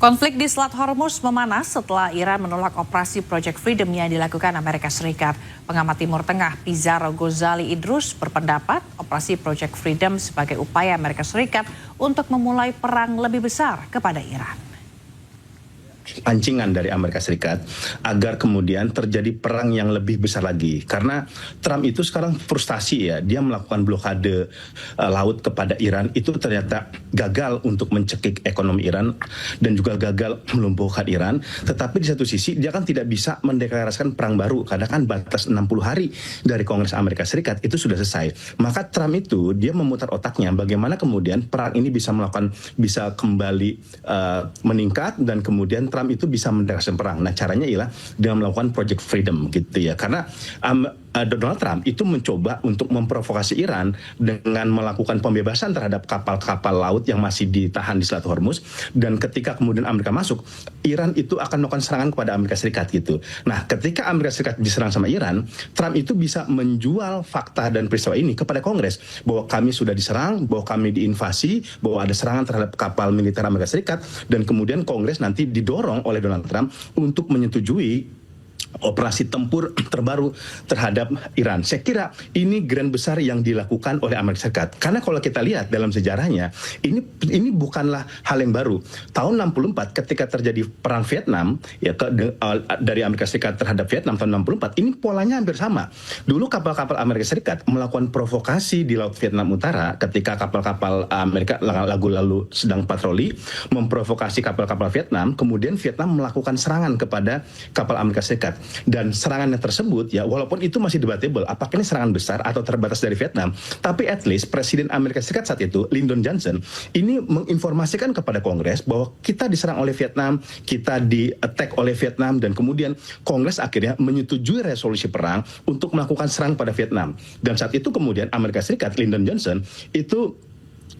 Konflik di Selat Hormuz memanas setelah Iran menolak operasi Project Freedom yang dilakukan Amerika Serikat. Pengamat Timur Tengah Pizarro Ghazali Idrus berpendapat operasi Project Freedom sebagai upaya Amerika Serikat untuk memulai perang lebih besar kepada Iran. Pancingan dari Amerika Serikat agar kemudian terjadi perang yang lebih besar lagi, karena Trump itu sekarang frustasi ya, dia melakukan blokade laut kepada Iran itu ternyata gagal untuk mencekik ekonomi Iran dan juga gagal melumpuhkan Iran. Tetapi di satu sisi dia kan tidak bisa mendeklarasikan perang baru karena kan batas 60 hari dari Kongres Amerika Serikat itu sudah selesai. Maka Trump itu dia memutar otaknya bagaimana kemudian perang ini bisa kembali meningkat dan kemudian Trump itu bisa mendeklarasikan perang. Nah, caranya ialah dengan melakukan Project Freedom gitu ya. Karena Donald Trump itu mencoba untuk memprovokasi Iran dengan melakukan pembebasan terhadap kapal-kapal laut yang masih ditahan di Selat Hormuz, dan ketika kemudian Amerika masuk, Iran itu akan melakukan serangan kepada Amerika Serikat gitu. Nah, ketika Amerika Serikat diserang sama Iran, Trump itu bisa menjual fakta dan peristiwa ini kepada Kongres bahwa kami sudah diserang, bahwa kami diinvasi, bahwa ada serangan terhadap kapal militer Amerika Serikat, dan kemudian Kongres nanti didorong oleh Donald Trump untuk menyetujui operasi tempur terbaru terhadap Iran. Saya kira ini grand besar yang dilakukan oleh Amerika Serikat. Karena kalau kita lihat dalam sejarahnya, ini bukanlah hal yang baru. Tahun 64 ketika terjadi perang Vietnam ya dari Amerika Serikat terhadap Vietnam tahun 64, ini polanya hampir sama. Dulu kapal-kapal Amerika Serikat melakukan provokasi di Laut Vietnam Utara ketika kapal-kapal Amerika lalu sedang patroli memprovokasi kapal-kapal Vietnam, kemudian Vietnam melakukan serangan kepada kapal Amerika Serikat. Dan serangannya tersebut ya, walaupun itu masih debatable apakah ini serangan besar atau terbatas dari Vietnam, tapi at least Presiden Amerika Serikat saat itu Lyndon Johnson ini menginformasikan kepada Kongres bahwa kita diserang oleh Vietnam, kita di-attack oleh Vietnam, dan kemudian Kongres akhirnya menyetujui resolusi perang untuk melakukan serangan pada Vietnam. Dan saat itu kemudian Amerika Serikat, Lyndon Johnson itu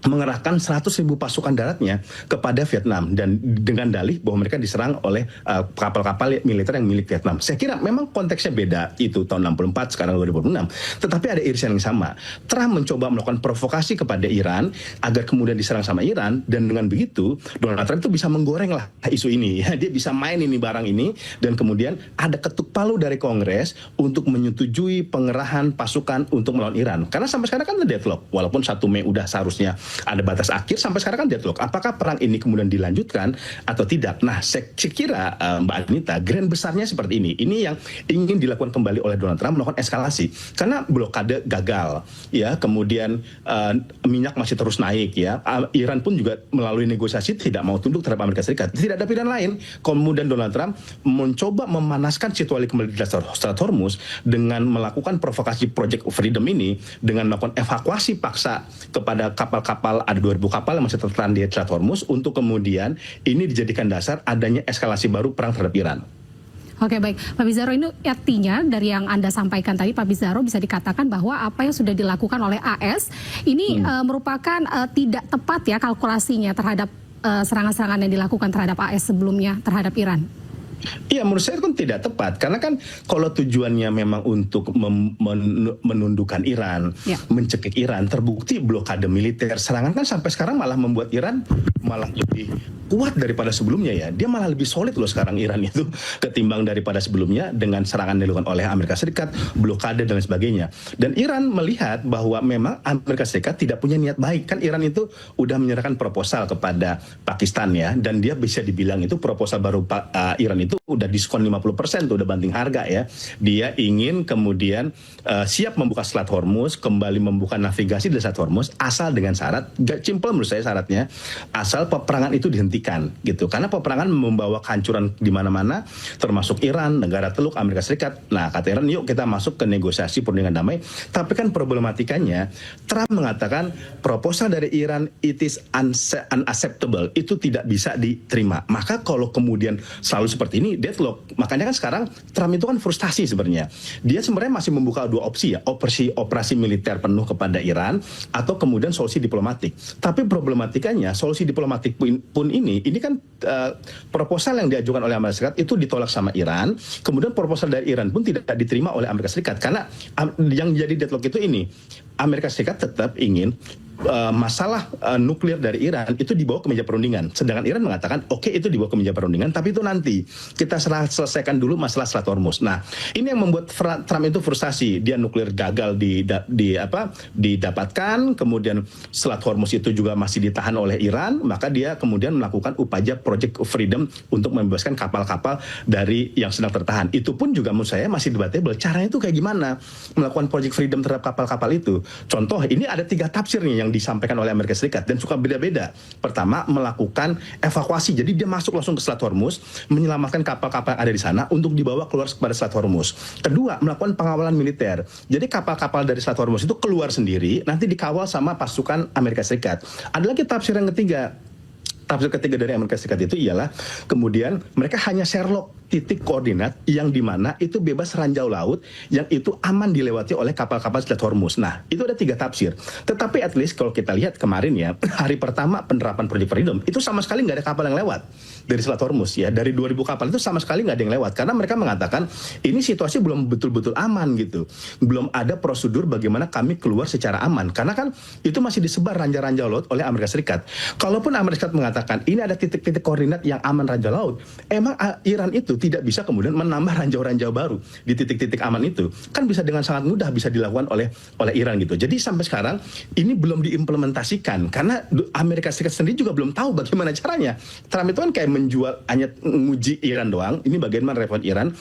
mengerahkan 100.000 pasukan daratnya kepada Vietnam dan dengan dalih bahwa mereka diserang oleh kapal-kapal militer yang milik Vietnam. Saya kira memang konteksnya beda itu tahun 64, sekarang 2026. Tetapi ada irisan yang sama. Trump mencoba melakukan provokasi kepada Iran agar kemudian diserang sama Iran, dan dengan begitu Donald Trump itu bisa menggoreng lah isu ini. Dia bisa main ini barang ini, dan kemudian ada ketuk palu dari Kongres untuk menyetujui pengerahan pasukan untuk melawan Iran. Karena sampai sekarang kan deadlock, walaupun 1 Mei udah seharusnya ada batas akhir, sampai sekarang kan deadlock. Apakah perang ini kemudian dilanjutkan atau tidak? Nah, saya kira Mbak Anita, grand besarnya seperti ini. Ini yang ingin dilakukan kembali oleh Donald Trump, melakukan eskalasi. Karena blokade gagal, ya. Kemudian minyak masih terus naik, ya. Iran pun juga melalui negosiasi tidak mau tunduk terhadap Amerika Serikat. Tidak ada pilihan lain. Kemudian Donald Trump mencoba memanaskan situasi kembali di Selat Hormuz dengan melakukan provokasi Project Freedom ini, dengan melakukan evakuasi paksa kepada kapal-kapal, ada 2.000 kapal yang masih tertahan di Selat Hormuz, untuk kemudian ini dijadikan dasar adanya eskalasi baru perang terhadap Iran. Oke, baik. Pak Pizarro, ini artinya dari yang Anda sampaikan tadi, Pak Pizarro, bisa dikatakan bahwa apa yang sudah dilakukan oleh AS ini merupakan tidak tepat ya kalkulasinya terhadap serangan-serangan yang dilakukan terhadap AS sebelumnya terhadap Iran. Iya, menurut saya kan tidak tepat, karena kan kalau tujuannya memang untuk menundukkan Iran, mencekik Iran, terbukti blokade militer, serangan kan sampai sekarang malah membuat Iran malah lebih kuat daripada sebelumnya ya. Dia malah lebih solid loh sekarang Iran itu ketimbang daripada sebelumnya dengan serangan dilakukan oleh Amerika Serikat, blokade dan lain sebagainya. Dan Iran melihat bahwa memang Amerika Serikat tidak punya niat baik. Kan Iran itu udah menyerahkan proposal kepada Pakistan ya, dan dia bisa dibilang itu proposal baru Iran itu udah diskon 50% tuh, udah banting harga ya. Dia ingin kemudian siap membuka Selat Hormuz, kembali membuka navigasi di Selat Hormuz, asal dengan syarat, gak simple menurut saya syaratnya, asal peperangan itu dihentikan gitu. Karena peperangan membawa kehancuran di mana-mana, termasuk Iran, negara Teluk, Amerika Serikat. Nah, kata Iran, yuk kita masuk ke negosiasi perundingan damai. Tapi kan problematikanya, Trump mengatakan proposal dari Iran it is unacceptable, itu tidak bisa diterima. Maka kalau kemudian selalu seperti ini deadlock. Makanya kan sekarang Trump itu kan frustasi sebenarnya. Dia sebenarnya masih membuka dua opsi ya, operasi militer penuh kepada Iran atau kemudian solusi diplomatik. Tapi problematikanya solusi diplomatik pun ini kan proposal yang diajukan oleh Amerika Serikat itu ditolak sama Iran. Kemudian proposal dari Iran pun tidak diterima oleh Amerika Serikat, karena yang jadi deadlock itu ini, Amerika Serikat tetap ingin masalah nuklir dari Iran itu dibawa ke meja perundingan. Sedangkan Iran mengatakan oke, itu dibawa ke meja perundingan, tapi itu nanti kita selesaikan dulu masalah Selat Hormuz. Nah, ini yang membuat Trump itu frustasi. Dia nuklir gagal didapatkan, kemudian Selat Hormuz itu juga masih ditahan oleh Iran, maka dia kemudian melakukan upaya Project Freedom untuk membebaskan kapal-kapal dari yang sedang tertahan. Itu pun juga menurut saya masih debatable. Caranya itu kayak gimana melakukan Project Freedom terhadap kapal-kapal itu? Contoh, ini ada 3 tafsir nih yang disampaikan oleh Amerika Serikat dan suka beda-beda. Pertama, melakukan evakuasi. Jadi dia masuk langsung ke Selat Hormuz, menyelamatkan kapal-kapal yang ada di sana untuk dibawa keluar kepada Selat Hormuz. Kedua, melakukan pengawalan militer. Jadi kapal-kapal dari Selat Hormuz itu keluar sendiri, nanti dikawal sama pasukan Amerika Serikat. Ada lagi tafsir yang ketiga. Tafsir ketiga dari Amerika Serikat itu ialah kemudian mereka hanya Sherlock titik koordinat yang dimana itu bebas ranjau laut yang itu aman dilewati oleh kapal-kapal Selat Hormuz. Nah, itu ada 3 tafsir. Tetapi at least kalau kita lihat kemarin ya, hari pertama penerapan Project Freedom itu sama sekali nggak ada kapal yang lewat dari Selat Hormuz ya. Dari 2.000 kapal itu sama sekali nggak ada yang lewat karena mereka mengatakan ini situasi belum betul-betul aman gitu. Belum ada prosedur bagaimana kami keluar secara aman karena kan itu masih disebar ranjau-ranjau laut oleh Amerika Serikat. Kalaupun Amerika Serikat mengatakan ini ada titik-titik koordinat yang aman ranjau laut, emang Iran itu tidak bisa kemudian menambah ranjau-ranjau baru di titik-titik aman itu. Kan bisa dengan sangat mudah bisa dilakukan oleh Iran gitu. Jadi sampai sekarang ini belum diimplementasikan karena Amerika Serikat sendiri juga belum tahu bagaimana caranya. Trump itu kan kayak menjual hanya menguji Iran doang. Ini bagaimana respon Iran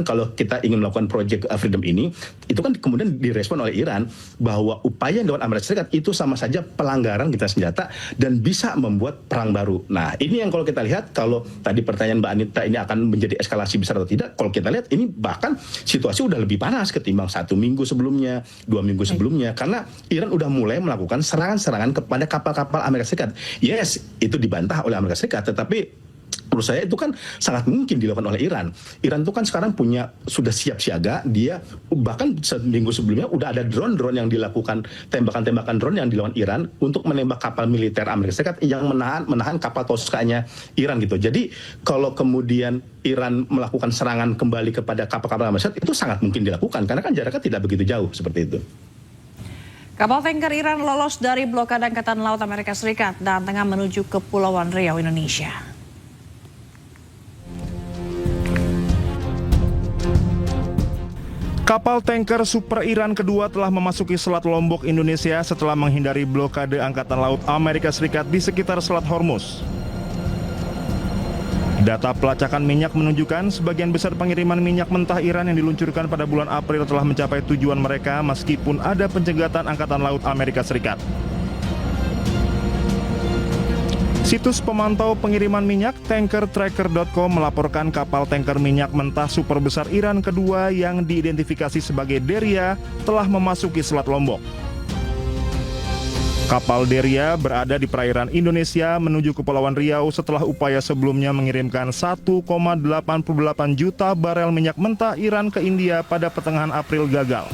kalau kita ingin melakukan Project Freedom ini, itu kan kemudian direspon oleh Iran bahwa upaya yang dilakukan Amerika Serikat itu sama saja pelanggaran kita senjata dan bisa membuat perang baru. Nah, ini yang kalau kita lihat, kalau tadi pertanyaan Mbak Anita ini akan menjadi eskalasi besar atau tidak, kalau kita lihat ini bahkan situasi udah lebih panas ketimbang 1 minggu sebelumnya, 2 minggu sebelumnya, karena Iran udah mulai melakukan serangan-serangan kepada kapal-kapal Amerika Serikat. Yes, itu dibantah oleh Amerika Serikat, tetapi menurut saya itu kan sangat mungkin dilakukan oleh Iran. Iran itu kan sekarang sudah siap siaga, dia bahkan seminggu sebelumnya udah ada drone-drone yang dilakukan, tembakan-tembakan drone yang dilakukan Iran untuk menembak kapal militer Amerika Serikat yang menahan kapal Toska-nya Iran gitu. Jadi kalau kemudian Iran melakukan serangan kembali kepada kapal-kapal Amerika Serikat itu sangat mungkin dilakukan karena kan jaraknya tidak begitu jauh seperti itu. Kapal tanker Iran lolos dari blokade Angkatan Laut Amerika Serikat dan tengah menuju ke Kepulauan Riau, Indonesia. Kapal tanker Super Iran kedua telah memasuki Selat Lombok, Indonesia setelah menghindari blokade Angkatan Laut Amerika Serikat di sekitar Selat Hormuz. Data pelacakan minyak menunjukkan sebagian besar pengiriman minyak mentah Iran yang diluncurkan pada bulan April telah mencapai tujuan mereka meskipun ada pencegatan Angkatan Laut Amerika Serikat. Situs pemantau pengiriman minyak tankertracker.com melaporkan kapal tanker minyak mentah super besar Iran kedua yang diidentifikasi sebagai Deria telah memasuki Selat Lombok. Kapal Deria berada di perairan Indonesia menuju Kepulauan Riau setelah upaya sebelumnya mengirimkan 1,88 juta barel minyak mentah Iran ke India pada pertengahan April gagal.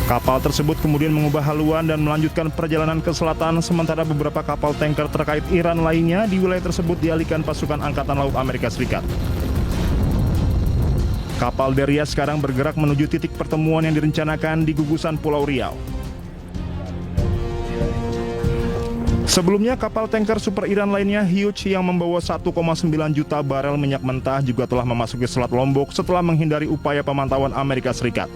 Kapal tersebut kemudian mengubah haluan dan melanjutkan perjalanan ke selatan, sementara beberapa kapal tanker terkait Iran lainnya di wilayah tersebut dialihkan pasukan Angkatan Laut Amerika Serikat. Kapal Deria sekarang bergerak menuju titik pertemuan yang direncanakan di gugusan Pulau Riau. Sebelumnya kapal tanker Super Iran lainnya Huge yang membawa 1,9 juta barel minyak mentah juga telah memasuki Selat Lombok setelah menghindari upaya pemantauan Amerika Serikat.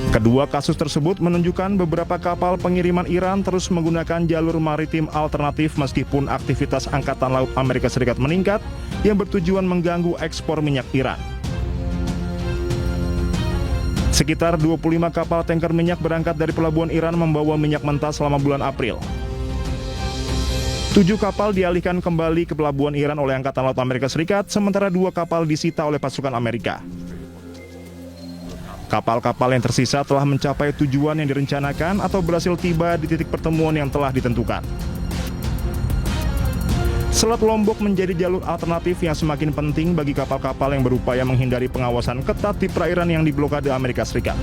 Kedua kasus tersebut menunjukkan beberapa kapal pengiriman Iran terus menggunakan jalur maritim alternatif meskipun aktivitas Angkatan Laut Amerika Serikat meningkat yang bertujuan mengganggu ekspor minyak Iran. Sekitar 25 kapal tanker minyak berangkat dari pelabuhan Iran membawa minyak mentah selama bulan April. 7 kapal dialihkan kembali ke pelabuhan Iran oleh Angkatan Laut Amerika Serikat, sementara 2 kapal disita oleh pasukan Amerika. Kapal-kapal yang tersisa telah mencapai tujuan yang direncanakan atau berhasil tiba di titik pertemuan yang telah ditentukan. Selat Lombok menjadi jalur alternatif yang semakin penting bagi kapal-kapal yang berupaya menghindari pengawasan ketat di perairan yang diblokade Amerika Serikat.